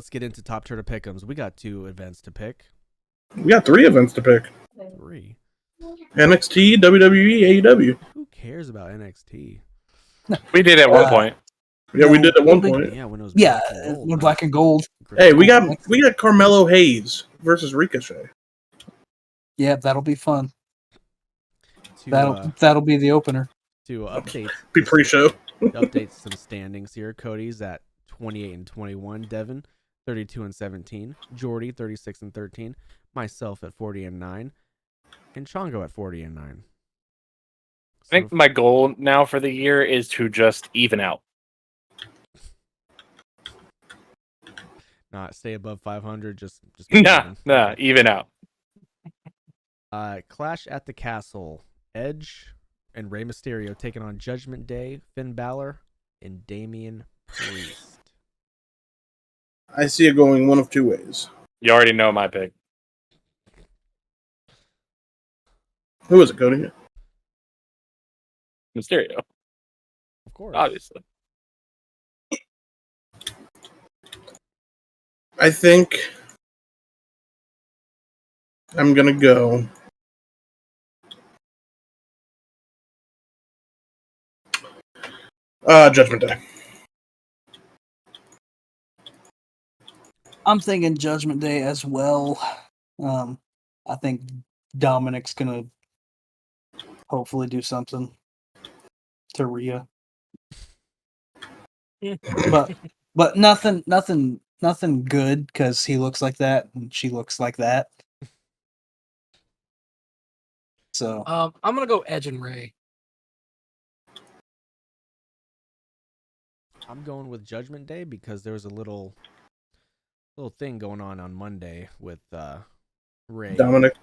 let's get into TOPTERTA Pickems. We got 2 events to pick. We got 3 events to pick. 3. NXT, WWE, AEW. Who cares about NXT? We did at one point. Yeah, we did at one point. Yeah, when it was black and gold. Hey, we got Carmelo Hayes versus Ricochet. Yeah, that'll be fun. That'll be the opener. To update, be pre-show. Update some standings here. Cody's at 28-21. Devin 32-17. Jordy 36-13. Myself at 40-9. And Chongo at 40-9. I think my goal now for the year is to just even out. Not stay above 500. Just nah, even out. Clash at the Castle. Edge and Rey Mysterio taking on Judgment Day, Finn Balor, and Damian Priest. I see it going one of 2 ways. You already know my pick. Who is it, Cody? Mysterio. Of course. Obviously. I think I'm going to go Judgment Day. I'm thinking Judgment Day as well. I think Dominic's gonna hopefully do something to Rhea, but nothing good because he looks like that and she looks like that. So I'm gonna go Edge and Ray. I'm going with Judgment Day because there was a little thing going on Monday with Ray Dominic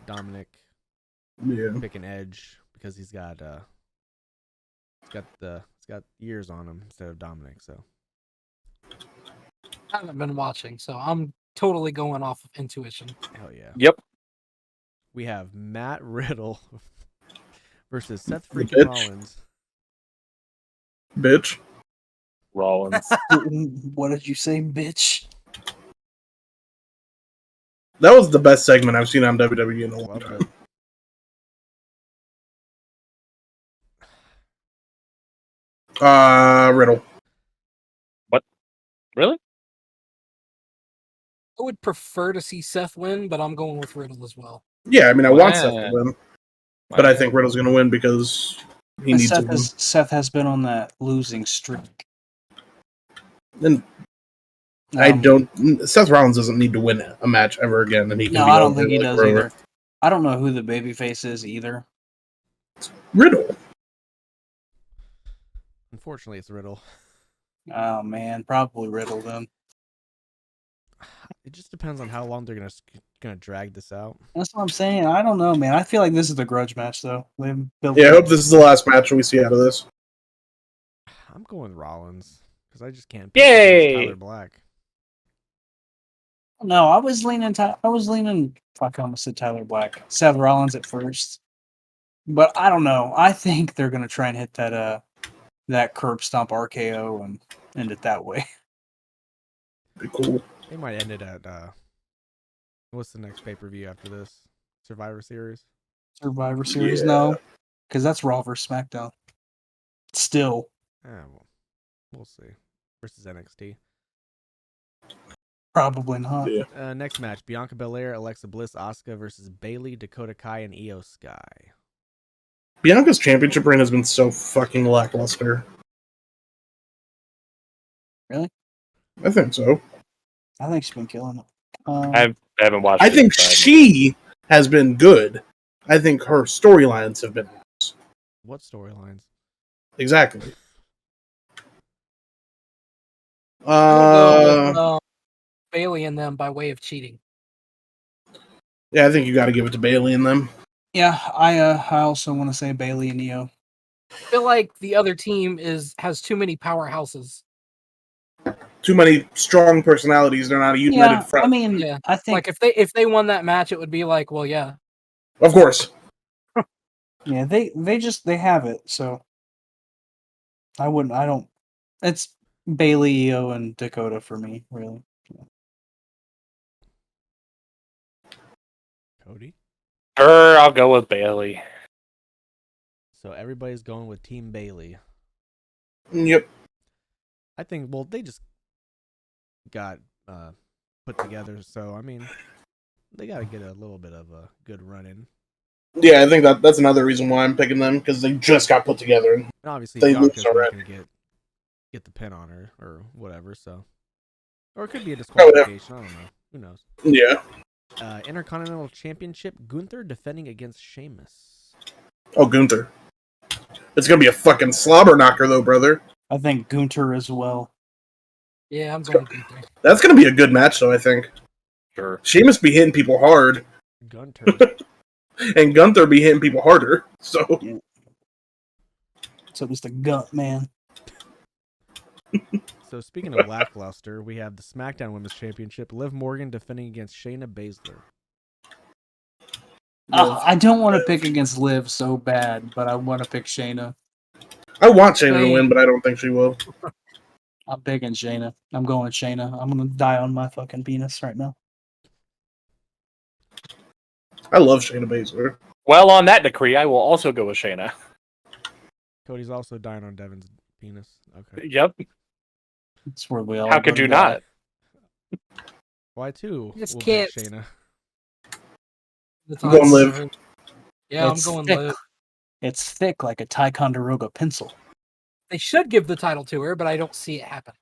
picking Edge because he's got years on him instead of Dominic. So I haven't been watching, so I'm totally going off of intuition. Hell yeah. Yep. We have Matt Riddle versus Seth freaking Rollins. Bitch. Rollins. What did you say, bitch? That was the best segment I've seen on WWE in a long time. Riddle. What? Really? I would prefer to see Seth win, but I'm going with Riddle as well. Yeah, I mean, I want Seth to win, but I think Riddle's going to win because he needs to win. Seth has been on that losing streak. And Seth Rollins doesn't need to win a match ever again. And I don't think he does either. I don't know who the babyface is either. Riddle. Unfortunately, it's Riddle. Oh man, probably Riddle then. It just depends on how long they're gonna drag this out. That's what I'm saying. I don't know, man. I feel like this is the grudge match, though. I hope this is the last match we see out of this. I'm going with Rollins because I just can't. Yay! Tyler Black. No, I was leaning. Fuck, I almost said Tyler Black. Seth Rollins at first, but I don't know. I think they're gonna try and hit that curb stomp RKO and end it that way. Be cool. They might end it at what's the next pay-per-view after this? Survivor Series? Survivor Series, no. Because that's Raw versus SmackDown. Still. Yeah, we'll see. Versus NXT. Probably not. Yeah. Next match, Bianca Belair, Alexa Bliss, Asuka versus Bayley, Dakota Kai, and Io Sky. Bianca's championship reign has been so fucking lackluster. Really? I think so. I think she's been killing it. I haven't watched I think she has been good. I think her storylines have been ass. What storylines? Exactly. Bayley and them by way of cheating. Yeah, I think you got to give it to Bayley and them. Yeah, I also want to say Bayley and Io. I feel like the other team has too many powerhouses. Too many strong personalities. They're not a united front. I mean, I think like if they won that match, it would be like, well, yeah, of course. Yeah, they have it. So I don't. It's Bayley, Io, and Dakota for me, really. Cody. I'll go with Bailey. So everybody's going with Team Bailey. Yep. I think, well, they just got put together, so I mean, they got to get a little bit of a good run in. Yeah, I think that's another reason why I'm picking them, because they just got put together. And obviously, They Bianca's lose not already. going to get the pin on her or whatever, so. Or it could be a Oh, yeah. disqualification. I don't know. Who knows? Yeah. Intercontinental Championship, Gunther defending against Sheamus. Oh, Gunther. It's going to be a fucking slobber knocker, though, brother. I think Gunter as well. Yeah, I'm going Gunther. That's going to be a good match, though, I think. Sure. Sheamus be hitting people hard, Gunter. and Gunther be hitting people harder, so... So it's the gut, man. So speaking of lackluster, we have the SmackDown Women's Championship, Liv Morgan defending against Shayna Baszler. I don't want to pick against Liv so bad, but I want to pick Shayna. I want Shayna to Same. win, but I don't think she will. I'm picking Shayna. I'm going Shayna. I'm gonna die on my fucking penis right now. I love Shayna Baszler. Well, on that decree, I will also go with Shayna. Cody's also dying on Devin's penis. Okay. Yep. That's where we all. How could gonna you die. not? Why too? Just We'll can't. pick Shayna. That's I'm going awesome. Liv. Yeah, It's I'm going thick. Liv. It's thick like a Ticonderoga pencil. They should give the title to her, but I don't see it happen.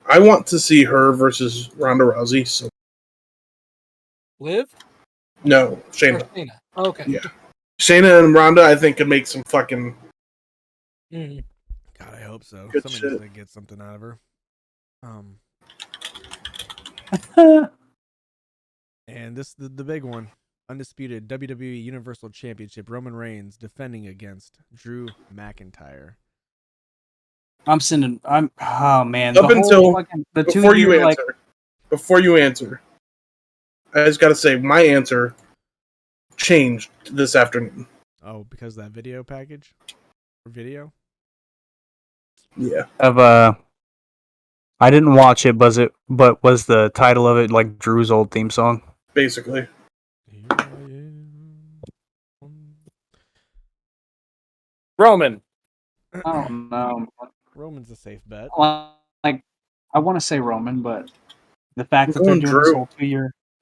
I want to see her versus Ronda Rousey. So Liv no, or Shayna. Shayna? Okay. Yeah. Shayna and Ronda, I think, could make some fucking Mm. God, I hope so. Good Somebody shit. needs to get something out of her. And this the big one. Undisputed WWE Universal Championship, Roman Reigns defending against Drew McIntyre. Oh man. Up the whole until- fucking, the before 2 you year answer. Before you answer, I just gotta say my answer changed this afternoon. Oh, because of that video package? Or video? Yeah. I didn't watch it, but was the title of it like Drew's old theme song? Basically. Here I am. Roman. I don't know. Roman's a safe bet. Like, I want to say Roman, but the fact that I'm they're going doing this Drew. whole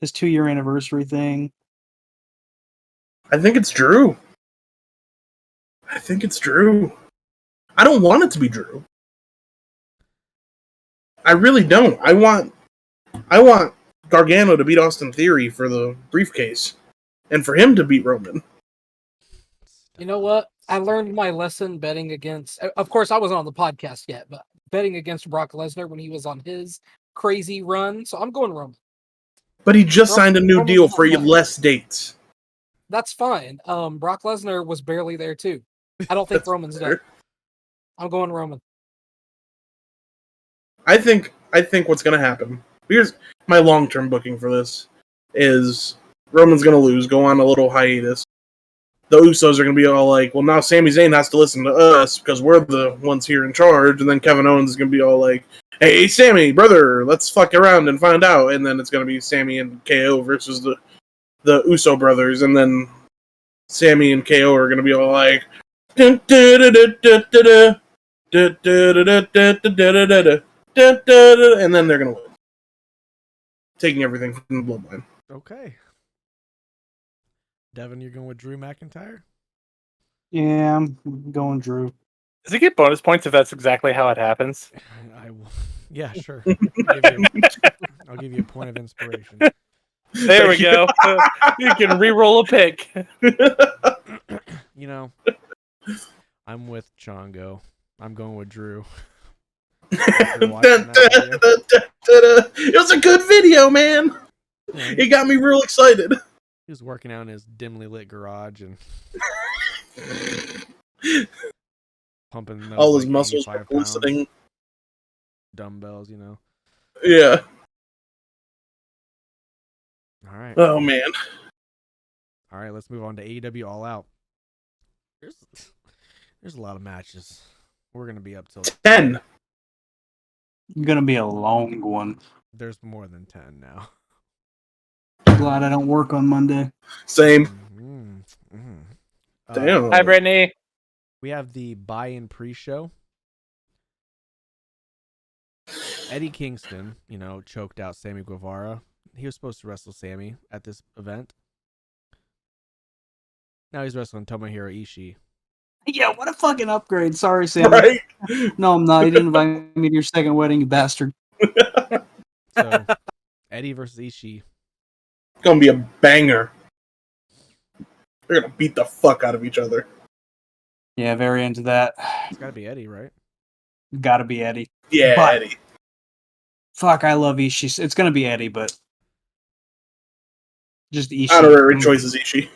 2-year anniversary thing. I think it's Drew. I don't want it to be Drew. I really don't. I want Gargano to beat Austin Theory for the briefcase, and for him to beat Roman. You know what? I learned my lesson betting against. Of course, I wasn't on the podcast yet, but betting against Brock Lesnar when he was on his crazy run. So I'm going Roman. But he just signed a new Roman's deal not for bad. less dates. That's fine. Brock Lesnar was barely there too. I don't think That's Roman's fair. done. I'm going Roman. I think what's going to happen. Here's my long-term booking for this: is Roman's going to lose, go on a little hiatus. The Usos are going to be all like, "Well, now Sami Zayn has to listen to us because we're the ones here in charge," and then Kevin Owens is going to be all like, "Hey, Sammy, brother, let's fuck around and find out." And then it's going to be Sammy and KO versus the Uso brothers, and then Sammy and KO are going to be all like, "Dun, dun, dun, dun, dun, dun, dun, dun, dun, dun, dun, dun, dun, dun, dun," and then they're going to win, taking everything from the bloodline. Okay. Devin, you're going with Drew McIntyre? Yeah, I'm going Drew. Does he get bonus points if that's exactly how it happens? I will. Yeah, sure. I'll give you a point of inspiration. There we go. You can re-roll a pick. You know, I'm with Chongo. I'm going with Drew. Dun, dun, dun, dun, dun. It was a good video, man. Yeah, It got me real excited. he was working out in his dimly lit garage and pumping those, All his like, muscles were 85 pounds glistening. dumbbells, you know. Yeah. All right. Oh man. All right, let's move on to AEW All Out. There's a lot of matches. We're going to be up till 10. Gonna be a long one. there's more than 10 now. glad I don't work on Monday. Same. Damn. Hi, Brittany. We have the buy-in pre-show. Eddie Kingston, choked out Sammy Guevara. He was supposed to wrestle Sammy at this event. Now he's wrestling Tomohiro Ishii. Yeah, what a fucking upgrade. Sorry, Sam. Right? No, I'm not. You didn't invite me to your second wedding, you bastard. So, Eddie versus Ishii. It's gonna be a banger. They're gonna beat the fuck out of each other. Yeah, very into that. It's got to be Eddie, right? Gotta be Eddie. Yeah, But- Eddie. Fuck, I love Ishii. It's gonna be Eddie, but just Ishii. Honorary choice is Ishii.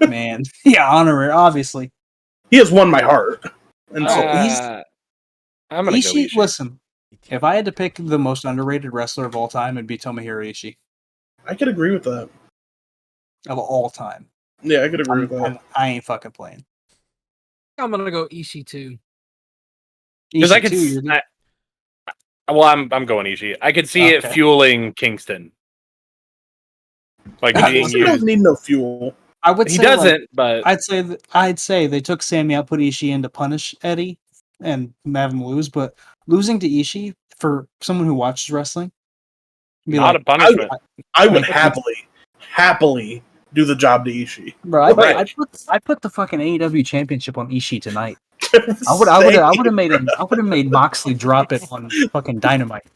Man. Yeah, honorary, obviously. He has won my heart. And so I'm gonna go Ishii, Ishii. listen, if I had to pick the most underrated wrestler of all time, it'd be Tomohiro Ishii. I could agree with that. Of all time. Yeah, I could agree with that. I ain't fucking playing. I'm gonna go Ishii too. Because I Ishii could. too, you're the- I'm going Ishii. I could see it Okay. fueling Kingston. Like being He doesn't used. need no fuel. I would He say like, doesn't, but I'd say they took Sammy out, put Ishii in to punish Eddie and have him lose, but losing to Ishii for someone who watches wrestling, be not like, a punishment. I would Like- happily do the job to Ishii. bro, I put the fucking AEW championship on Ishii tonight. I would have made Moxley drop it on fucking Dynamite.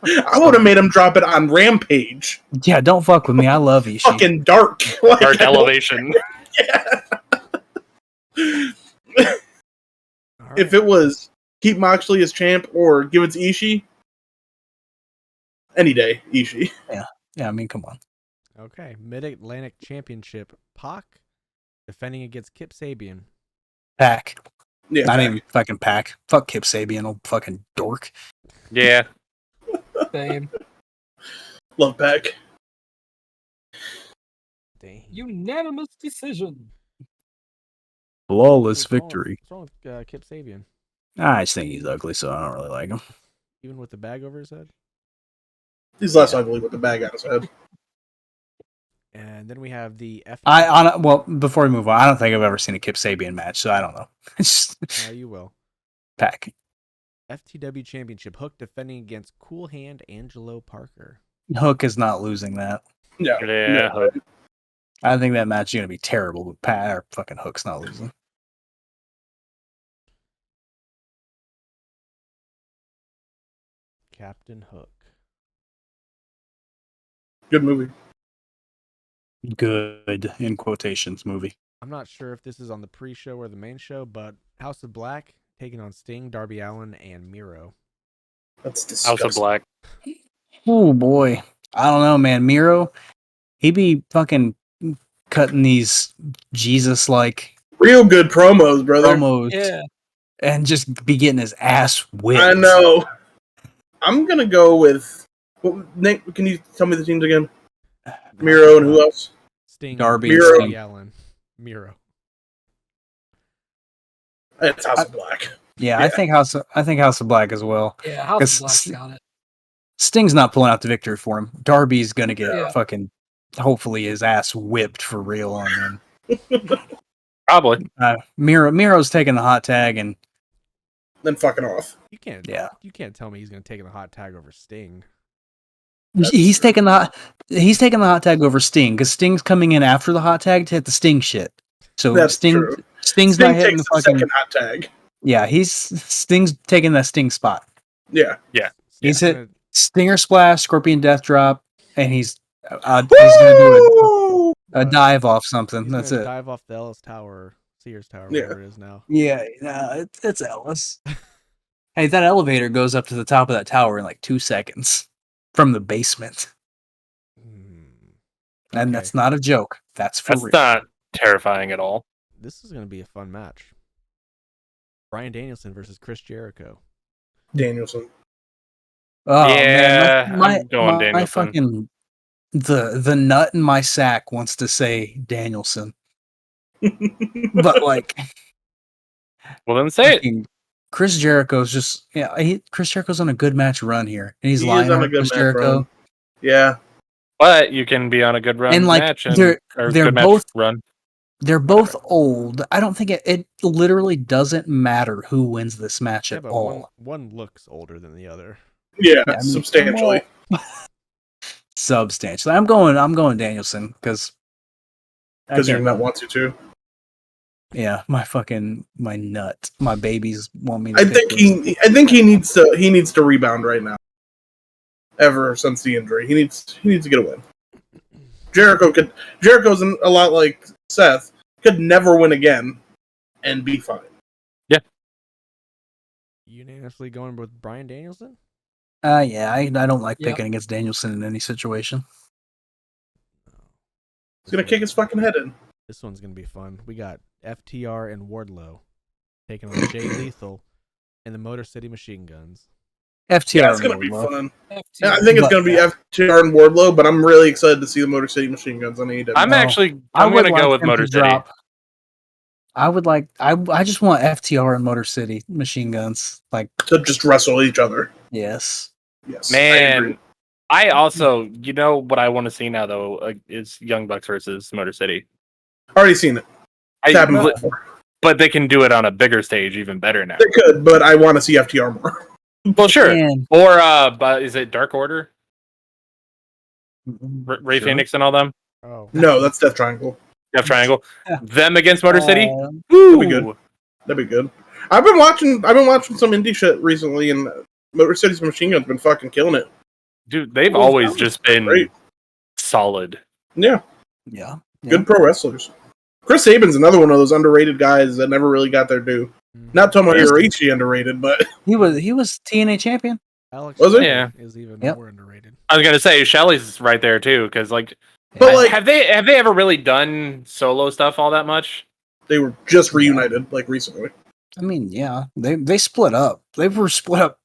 I would have made him drop it on Rampage. Yeah, don't fuck with me. I love Ishii. Fucking dark. Like, Dark elevation. Yeah. All If right. it was keep Moxley as champ or give it to Ishii, any day, Ishii. Yeah, I mean, come on. Okay, Mid-Atlantic Championship. Pac defending against Kip Sabian. Pack. Yeah, Not even fucking Pack. Fuck Kip Sabian, old fucking dork. Yeah. Same. love Pack. Dang. Unanimous decision. Flawless What's wrong- victory. What's wrong with Kip Sabian? I just think he's ugly, so I don't really like him. Even with the bag over his head? He's less ugly with the bag on his head. And then we have the F. Well, before we move on, I don't think I've ever seen a Kip Sabian match, so I don't know. It's just Now you will. Pack. FTW Championship. Hook defending against Cool Hand Angelo Parker. Hook is not losing that. Yeah. Yeah. No. I think that match is going to be terrible, but Pat or fucking Hook's not losing. Captain Hook. Good movie. Good, in quotations, movie. I'm not sure if this is on the pre-show or the main show, but House of Black taking on Sting, Darby Allin, and Miro. That's disgusting. House of Black. Oh boy. I don't know, man. Miro, he be fucking cutting these Jesus-like Real good promos, brother. promos Yeah. and just be getting his ass whipped. I know. I'm gonna go with. Nick, can you tell me the teams again? Miro and who else? Sting, Darby and Darby Sting. Allin, Miro. It's House of Black. Yeah, Yeah. I think House of Black as well. Yeah. House Because of Black's got it. Sting's not pulling out the victory for him. Darby's gonna get Yeah. fucking, hopefully, his ass whipped for real on him. Probably. Miro's taking the hot tag, and Then fucking off. You can't. Yeah. You can't tell me he's gonna take the hot tag over Sting. he's taking the hot tag over Sting because Sting's coming in after the hot tag to hit the Sting shit. So That's Sting's true. not Sting hitting the takes the fucking. second hot tag. Yeah, Sting's taking that Sting spot. Yeah. He's Sting's hit Stinger Splash, Scorpion Death Drop, and he's gonna do Woo! a dive off something. He's That's gonna it. dive off the Ellis Tower, Sears Tower, Yeah. whatever it is now. Yeah, it's Ellis. Hey, that elevator goes up to the top of that tower in like 2 seconds from the basement, Hmm. and Okay. that's not a joke. That's for That's real. not terrifying at all. This is gonna be a fun match. Bryan Danielson versus Chris Jericho. Danielson. Oh Yeah, man, my I'm going my Danielson. fucking the nut in my sack wants to say Danielson, but like Well, then say it. fucking Chris Jericho's just Chris Jericho's on a good match run here, and he's He is lying on on a good Chris match Jericho. run. Yeah. But you can be on a good run And, like, match they're good match both- run. They're both old. I don't think it literally doesn't matter who wins this match Yeah, at but all. one looks older than the other. Yeah, Yeah, I mean, substantially. Substantially. I'm going Danielson because Because your nut wants you to. Yeah, my nut. My babies want me to I pick think this. he needs to rebound right now. Ever since the injury, he needs to get a win. Jericho's a lot like Seth, could never win again and be fine. Unanimously going with Bryan Danielson? Yeah, I don't like Yep. picking against Danielson in any situation. He's gonna kick his fucking head in. This one's gonna be fun. We got FTR and Wardlow taking on Jay Lethal and the Motor City Machine Guns. FTR. Yeah, it's gonna and be Wardlow. fun. FTR. Yeah, I think it's But- gonna be FTR and Wardlow, but I'm really excited to see the Motor City Machine Guns on AEW. I'm would gonna like go with them to Motor City. drop- I just want FTR and Motor City Machine Guns. Like, to just wrestle each other. yes. Yes, I agree. Man, I also, you know what I want to see now though is Young Bucks versus Motor City. Already seen it. It's happened But before. they can do it on a bigger stage, even better now. They could, but I want to see FTR more. Well, sure. Man. Or but is it Dark Order? Ray Sure. Phoenix and all them. Oh, No, that's Death Triangle. Death Triangle. Yeah. Them against Motor City. That'd be good. That'd be good. I've been watching some indie shit recently, and Motor City's Machine Gun's been fucking killing it. Dude, they've Well, always that just been great. solid. Yeah, Yeah. good pro wrestlers. Chris Sabin's another one of those underrated guys that never really got their due. Not Tomohiro Ishii underrated, but He was TNA champion. Alex Was it? Yeah. is even Yep. more underrated. I was gonna say Shelley's right there too, because like, But, like- have they ever really done solo stuff all that much? they were just reunited like recently I mean, yeah, they split up. They were split up.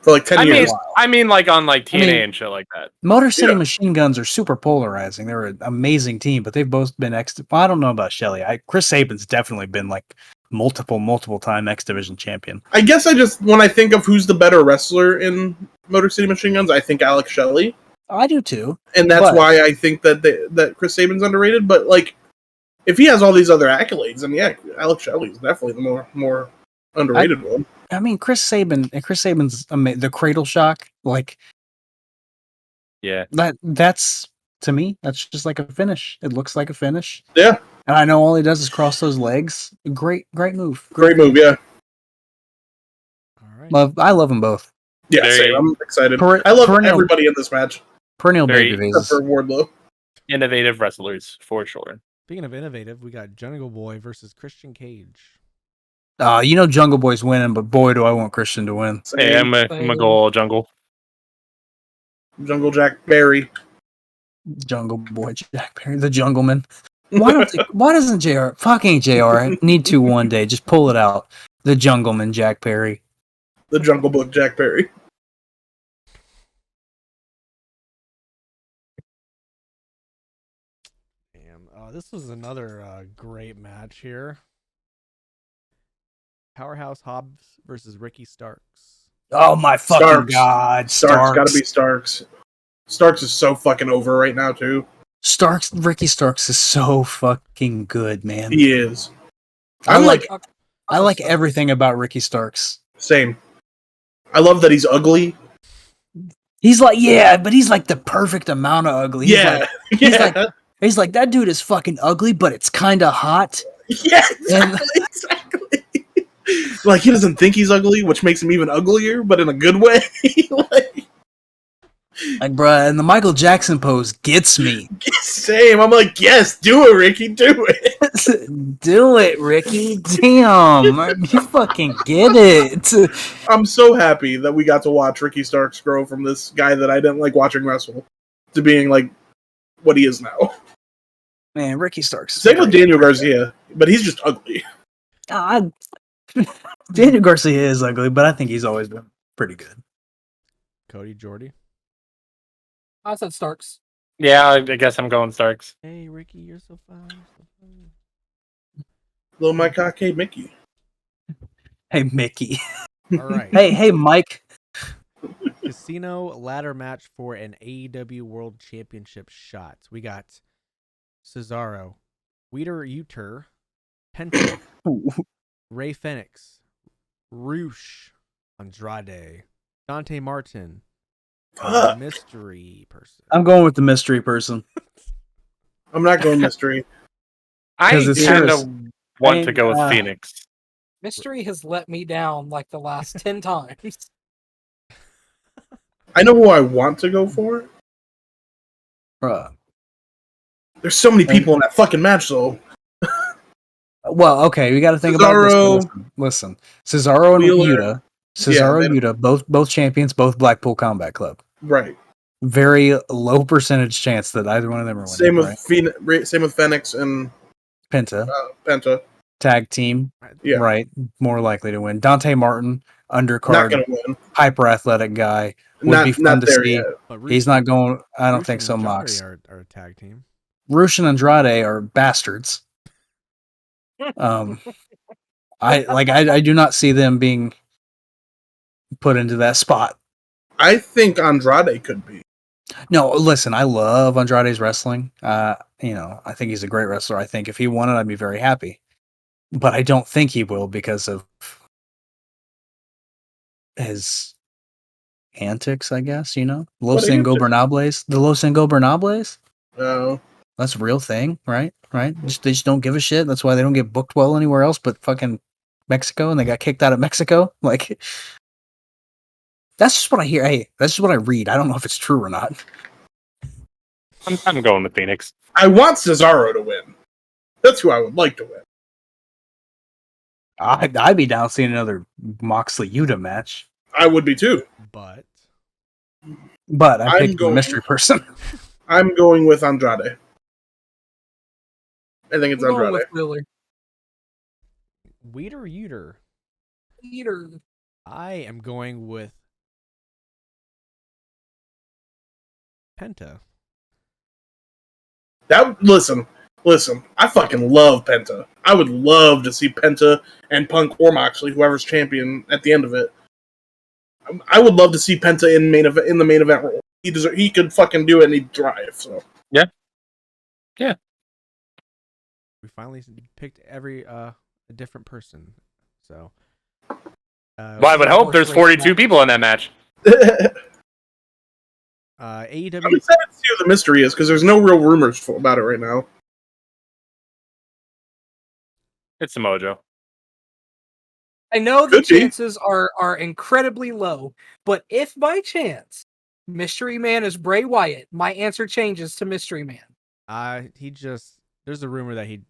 for like 10 years. I mean, like on like TNA mean- and shit like that. Motor City Yeah. Machine Guns are super polarizing. They're an amazing team, but they've both been I don't know about Shelley. Chris Sabin's definitely been like multiple time X Division champion. I guess when I think of who's the better wrestler in Motor City Machine Guns, I think Alex Shelley, I do too. and that's But- why I think that Chris Sabin's underrated. But like, if he has all these other accolades, then yeah, Alex Shelley's definitely the more underrated one. I mean, Chris Sabin's the Cradle Shock, like Yeah. that's to me, that's just like a finish. It looks like a finish. Yeah. And I know all he does is cross those legs. Great move. Great move, yeah, All right. I love them both. yeah. Very- Same. I'm excited. Per- I love perennial- everybody in this match Perennial Very- baby except faces. for Wardlow. Innovative wrestlers for sure. Speaking of innovative, we got Jungle Boy versus Christian Cage. Jungle Boy's winning, but boy, do I want Christian to win. Hey, I'm a goal jungle. Jungle Jack Barry. Jungle Boy, Jack Perry, the Jungleman. Why doesn't JR need to one day just pull it out? The Jungleman, Jack Perry. The Jungle Book Jack Barry. Damn. This was another great match here. Powerhouse Hobbs versus Ricky Starks. Oh my fucking Starks. god, Starks gotta be Starks. Starks is so fucking over right now too. Ricky Starks is so fucking good, man. He is. I I'm like like I like everything about Ricky Starks. same. I love that he's ugly. He's like, yeah, but he's like the perfect amount of ugly. He's Yeah, like, yeah, he's like, that dude is fucking ugly, but it's kind of hot. yeah, exactly. Like he doesn't think he's ugly, which makes him even uglier, but in a good way. Like, bruh, and the Michael Jackson pose gets me. Same. I'm like, yes, do it, Ricky, do it. Do it, Ricky. Damn, you fucking get it. I'm so happy that we got to watch Ricky Starks grow from this guy that I didn't like watching wrestle to being like what he is now. Man, Ricky Starks. is Same with great. Daniel Garcia, but he's just ugly. Daniel Garcia is ugly, but I think he's always been pretty good. Cody, Jordy. I said Starks. Yeah, I guess I'm going Starks. Hey, Ricky, you're so fine. So fine. Little Mike Arcade Mickey. Hey, Mickey. All right. Hey, Mike. Casino ladder match for an AEW World Championship shot. We got Cesaro, Wheater Uter, Penta, Ray Fenix, Roosh, Andrade, Dante Martin, Fuck. mystery person. I'm going with the mystery person. I'm not going mystery. I 'Cause it's kind yours. of want to go with Uh, Phoenix. Mystery has let me down like the last 10 times. I know who I want to go for. Bruh. There's so many people in that fucking match, though. Well, okay, we got to think Cesaro, about this. Listen. Cesaro and Wheeler. Yuta. Cesaro, Yuta, both champions, both Blackpool Combat Club. Right. Very low percentage chance that either one of them are winning. Same with right? same with Phoenix and Penta. Penta. Tag team. Yeah. Right. More likely to win. Dante Martin, Not undercard, gonna win. hyper athletic guy. Would be fun Not to there see. yet. But He's not going. I don't think and so, Andrade Mox. are a tag team. Roosh and Andrade are bastards. I do not see them being put into that spot. I think Andrade could be. No, listen, I love Andrade's wrestling. I think he's a great wrestler. I think if he won it, I'd be very happy. But I don't think he will because of his antics, I guess, Los Ingobernables. The Los Ingobernables? No. That's a real thing, right? Right? They just don't give a shit. That's why they don't get booked well anywhere else but fucking Mexico, and they got kicked out of Mexico. Like, that's just what I hear. Hey, that's just what I read. I don't know if it's true or not. I'm going with Phoenix. I want Cesaro to win. That's who I would like to win. I'd be down seeing another Moxley Yuta match. I would be too. But I'm picking the mystery person. I'm going with Andrade. I think it's I'm going Andrade. with Wheeler. Wheater Uter. Peter. I am going with Penta. Listen. I fucking love Penta. I would love to see Penta and Punk or Moxley, whoever's champion at the end of it. I would love to see Penta in the main event role. He could fucking do it and he'd thrive. So Yeah. We finally picked a different person. So Well, I would hope there's 42 people in that match. I'm AEW. excited to see who the mystery is because there's no real rumors about it right now. It's Mojo. I know the Could be. chances are incredibly low, but if by chance Mystery Man is Bray Wyatt, my answer changes to Mystery Man. There's a rumor that he's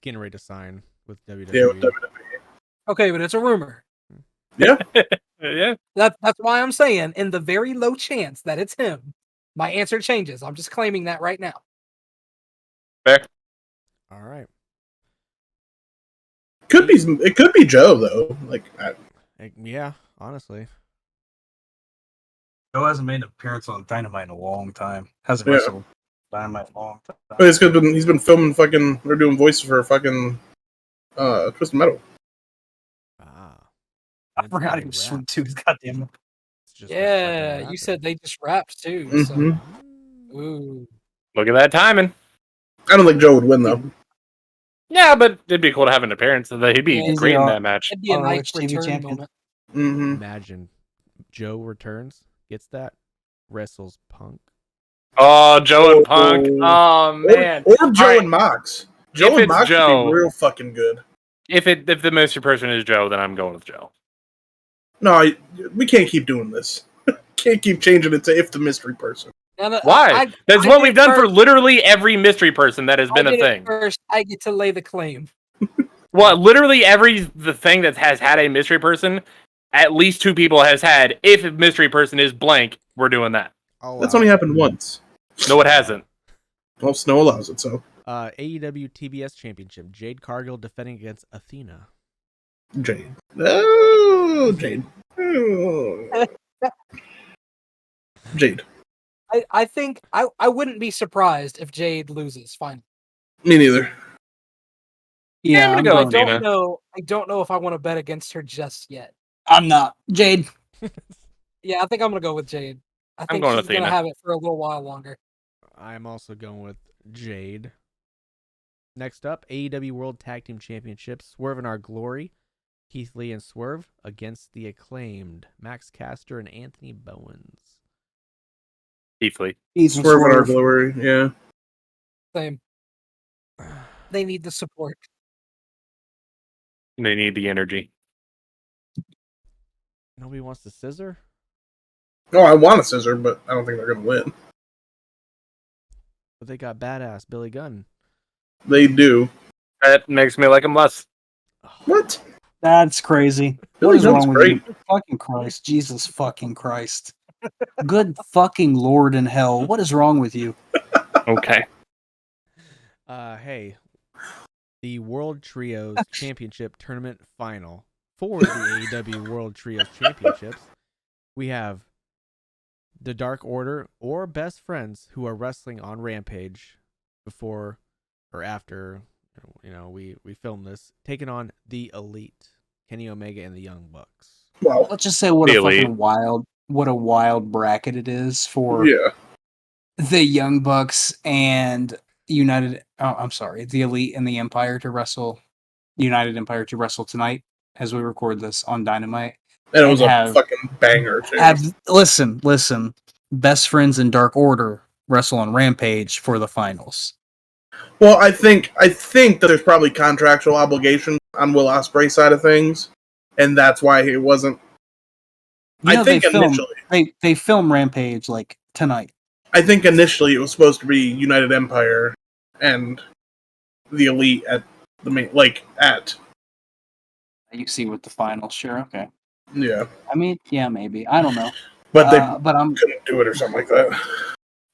getting ready to sign with WWE. Yeah, with WWE. Okay, but it's a rumor. Yeah. Yeah. That's why I'm saying, in the very low chance that it's him, my answer changes. I'm just claiming that right now. Fair. All right. It could be Joe though. Yeah, honestly. Joe hasn't made an appearance on Dynamite in a long time. Hasn't Yeah. wrestled Dynamite in a long time. But it's because he's been filming fucking. They're doing voices for fucking Twisted Metal. I forgot he was sweet too. Goddamn it. Yeah, you said they just wrapped too. Mhm. So. Ooh. Look at that timing. I don't think Joe would win though. Yeah, but it'd be cool to have an appearance. He'd be Yeah, great in that match. It'd be a ROH nice TV return champion. moment. Mm-hmm. Imagine Joe returns, gets that, wrestles Punk. Oh, Joe and Punk. Oh man. Or Joe Alright. and Mox. If Joe and it's Mox Joe- would be real fucking good. If the mystery person is Joe, then I'm going with Joe. No, we can't keep doing this. Can't keep changing it to if the mystery person. And, Why? That's I what did we've done for first- literally every mystery person that has been I a did it thing. First, I get to lay the claim. Well, literally the thing that has had a mystery person, at least 2 people has had. If a mystery person is blank, we're doing that. That's only happened once. No, it hasn't. Well, Snow allows it, so. AEW TBS Championship. Jade Cargill defending against Athena. Jade. Oh, Jade. Oh. Jade. I think I wouldn't be surprised if Jade loses. Fine. Me neither. Yeah, I'm gonna go I with don't Athena. know. I don't know if I want to bet against her just yet. I'm not. Jade. Yeah, I think I'm gonna go with Jade. I think going with she's gonna Athena. have it for a little while longer. I'm also going with Jade. Next up, AEW World Tag Team Championship, Swerve in Our Glory, Keith Lee and Swerve against the Acclaimed, Max Caster and Anthony Bowens. Keith Lee. Swerve in Our Glory, yeah. Same. They need the support. They need the energy. Nobody wants the scissor? No, I want a scissor, but I don't think they're going to win. But they got badass Billy Gunn. They do. That makes me like him less. What? That's crazy. Billy What is Gunn's wrong with great. you? Fucking Christ. Jesus fucking Christ. Good fucking Lord in hell. What is wrong with you? Okay. Hey, the World Trios Championship Tournament Final for the AEW World Trios Championships, we have the Dark Order or Best Friends who are wrestling on Rampage before or after we film this, taking on the Elite, Kenny Omega and the Young Bucks. Wow. Let's just say what The a Elite. fucking wild bracket it is for Yeah. the Young Bucks and the Elite and the Empire to wrestle, United Empire to wrestle tonight as we record this on Dynamite. And it was And a fucking banger, too. Listen, Best Friends and Dark Order wrestle on Rampage for the finals. Well, I think that there's probably contractual obligations on Will Ospreay's side of things, and that's why it wasn't. I think initially they film Rampage like tonight. I think initially it was supposed to be United Empire and the Elite at the main, You see with the finals, sure, okay. yeah. I mean, yeah, maybe. I don't know. But they I'm couldn't do it or something like that.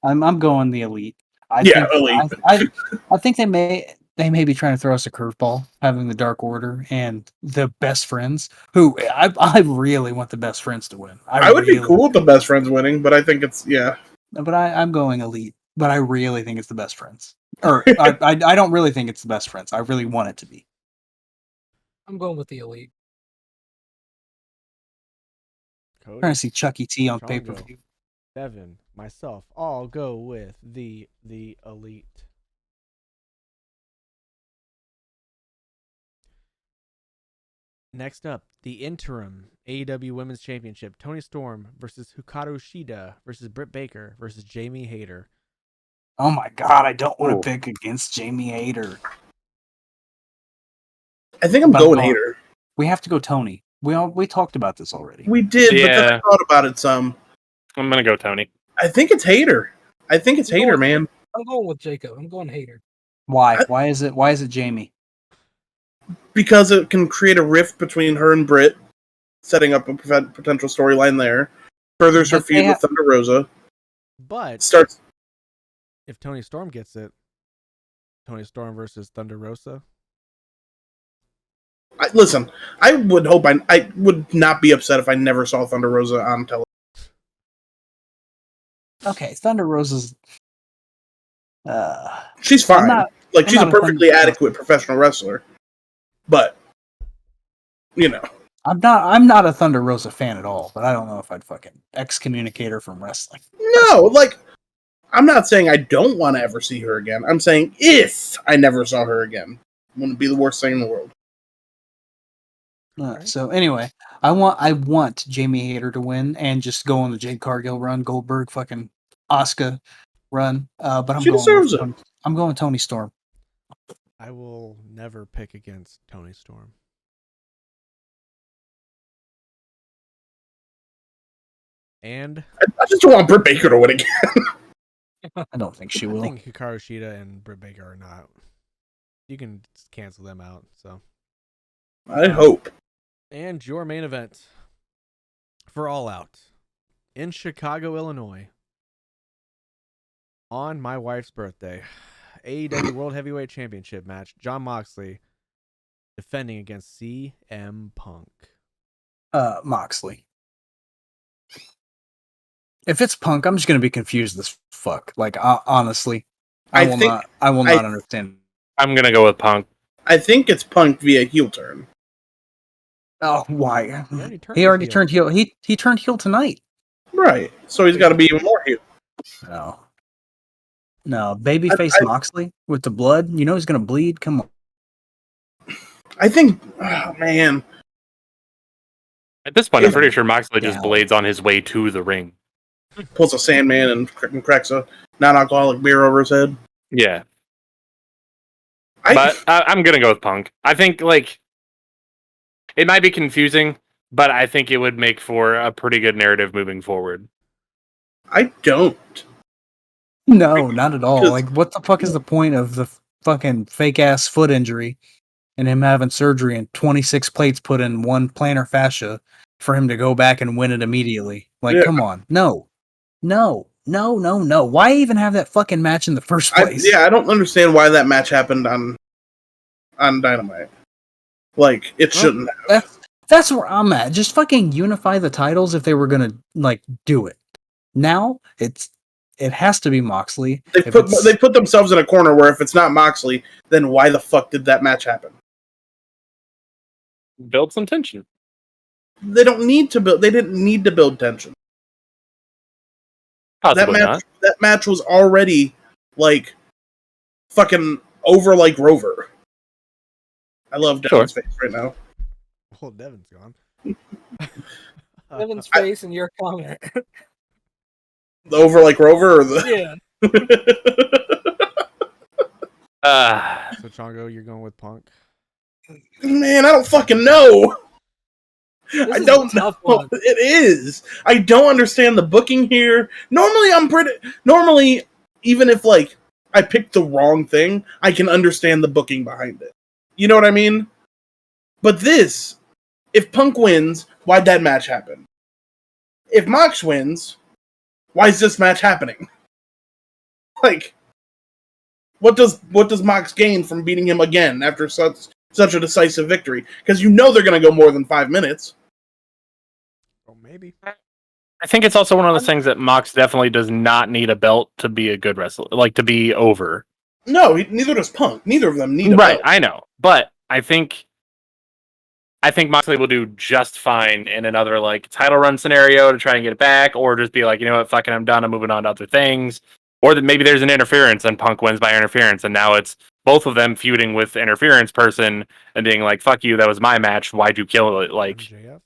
I'm going the Elite. Elite. I think they may be trying to throw us a curveball, having the Dark Order and the Best Friends, who I really want the Best Friends to win. I would be cool with the Best Friends winning, but I think it's But I'm going Elite. But I really think it's the Best Friends. Or I don't really think it's the Best Friends. I really want it to be. I'm going with the Elite. I'm trying to see Chucky T on pay per Chongo, view. Devin, myself, all go with the Elite. Next up, the interim AEW Women's Championship: Toni Storm versus Hikaru Shida versus Britt Baker versus Jamie Hayter. Oh my god, I don't want to pick against Jamie Hayter. I think I'm going Hayter. We have to go Tony. We talked about this already. We did, but then I thought about it some. I'm gonna go Tony. I think it's Hayter. Man. I'm going with Jacob. I'm going Hayter. Why? Why is it Jamie? Because it can create a rift between her and Britt, setting up a potential storyline there. Furthers her feud with Thunder Rosa. But starts if Toni Storm gets it, Toni Storm versus Thunder Rosa. Listen, I would hope I would not be upset if I never saw Thunder Rosa on television. Okay, Thunder Rosa's. She's fine. She's a perfectly adequate professional wrestler. But I'm not a Thunder Rosa fan at all. But I don't know if I'd fucking excommunicate her from wrestling. No, I'm not saying I don't want to ever see her again. I'm saying if I never saw her again, it wouldn't be the worst thing in the world. So anyway, I want Jamie Hayter to win and just go on the Jade Cargill run, Goldberg fucking Asuka run. But she deserves it. I'm going Toni Storm. I will never pick against Toni Storm. And I just don't want Britt Baker to win again. I don't think she will. I think Hikaru Shida and Britt Baker are not. You can cancel them out. So I hope. And your main event for All Out in Chicago, Illinois, on my wife's birthday, AEW World Heavyweight Championship match. Jon Moxley defending against CM Punk. Moxley. If it's Punk, I'm just gonna be confused as fuck. Honestly, I will not understand. I'm gonna go with Punk. I think it's Punk via heel turn. Oh, why? He already turned heel. He turned heel tonight. Right. So he's got to be even more huge. No. No, babyface Moxley with the blood. You know he's gonna bleed. Come on. I think, oh, man. At this point, I'm pretty sure Moxley just Down. blades on his way to the ring. Pulls a Sandman and cracks a non-alcoholic beer over his head. Yeah. But I'm going to go with Punk. I think, like, it might be confusing, but I think it would make for a pretty good narrative moving forward. I don't. No, not at all. 'Cause- Like, what the fuck is the point of the fucking fake ass foot injury and him having surgery and 26 plates put in one plantar fascia for him to go back and win it immediately? Like, Yeah. come on. No. Why even have that fucking match in the first place? I don't understand why that match happened on Dynamite. Like, it shouldn't have. That's where I'm at. Just fucking unify the titles if they were gonna like do it. Now it has to be Moxley. They put themselves in a corner where if it's not Moxley, then why the fuck did that match happen? Build some tension. They don't need to build. They didn't need to build tension. Possibly not. That match was already like fucking over like Rover. I love Devin's face right now. Well, Devin's gone. Devin's face and your comment. The over like Rover or the Yeah. So Chongo, you're going with Punk. Man, I don't fucking know. This I is don't a know. tough one. It is. I don't understand the booking here. Normally, even if like I picked the wrong thing, I can understand the booking behind it. You know what I mean? But this, if Punk wins, why'd that match happen? If Mox wins, why is this match happening? Like, what does Mox gain from beating him again after such a decisive victory? Because you know they're going to go more than 5 minutes. Oh, maybe. I think it's also one of those things that Mox definitely does not need a belt to be a good wrestler, like to be over. No, neither does Punk. Neither of them need a Right, belt. I know. But I think Moxley will do just fine in another like title run scenario to try and get it back, or just be like, you know what, fucking I'm done, I'm moving on to other things. Or that maybe there's an interference and Punk wins by interference, and now it's both of them feuding with the interference person and being like, fuck you, that was my match, why'd you kill it? Like, MJF?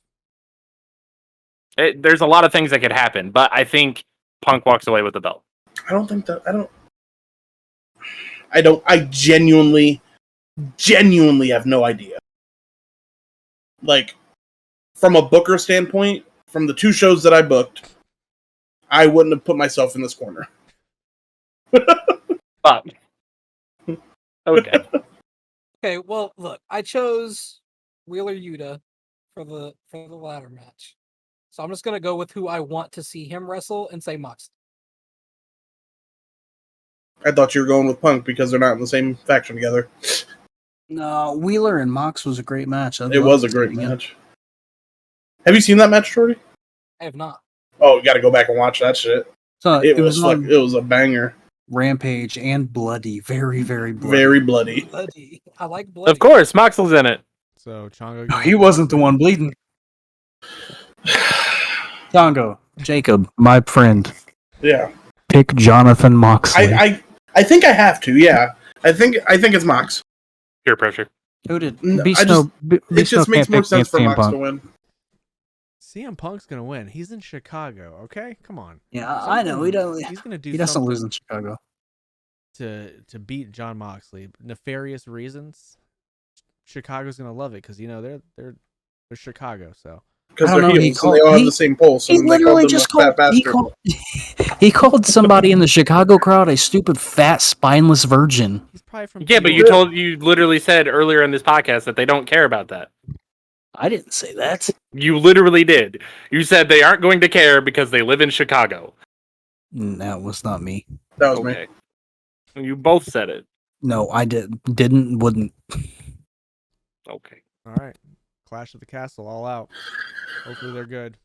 there's a lot of things that could happen, but I think Punk walks away with the belt. I don't think that. I genuinely have no idea. Like, from a booker standpoint, from the 2 shows that I booked, I wouldn't have put myself in this corner. But okay. Okay, well, look, I chose Wheeler Yuta for the ladder match. So I'm just gonna go with who I want to see him wrestle and say Mox. I thought you were going with Punk because they're not in the same faction together. No, Wheeler and Mox was a great match. It was a great match. Have you seen that match, Jordy? I have not. Oh, you got to go back and watch that shit. So It was on it was a banger. Rampage and bloody, very, very bloody. Very bloody. Bloody. I like bloody. Of course, Moxley's in it. So Chongo. Oh, he wasn't the one bleeding. Congo, Jacob, my friend, Yeah. pick Jonathan Moxley. I think I have to. Yeah. I think it's Mox. Peer pressure. Who did No, Bsnow? It just makes more sense for Mox to win. CM Punk's gonna win. He's in Chicago. Okay, come on. Yeah, I know. He He's gonna do. He doesn't something lose in Chicago. to beat John Moxley. Nefarious reasons. Chicago's gonna love it because they're Chicago. So Because I don't they're know, heels and they all have the same pulse. He and they literally them just a fat called. bastard. He called somebody in the Chicago crowd a stupid, fat, spineless virgin. he's probably from. Yeah, but you literally said earlier in this podcast that they don't care about that. I didn't say that. You literally did. You said they aren't going to care because they live in Chicago. That was not me. That was me. Okay. You both said it. No, I didn't, wouldn't. Okay. All right, Clash of the Castle, all out. Hopefully they're good.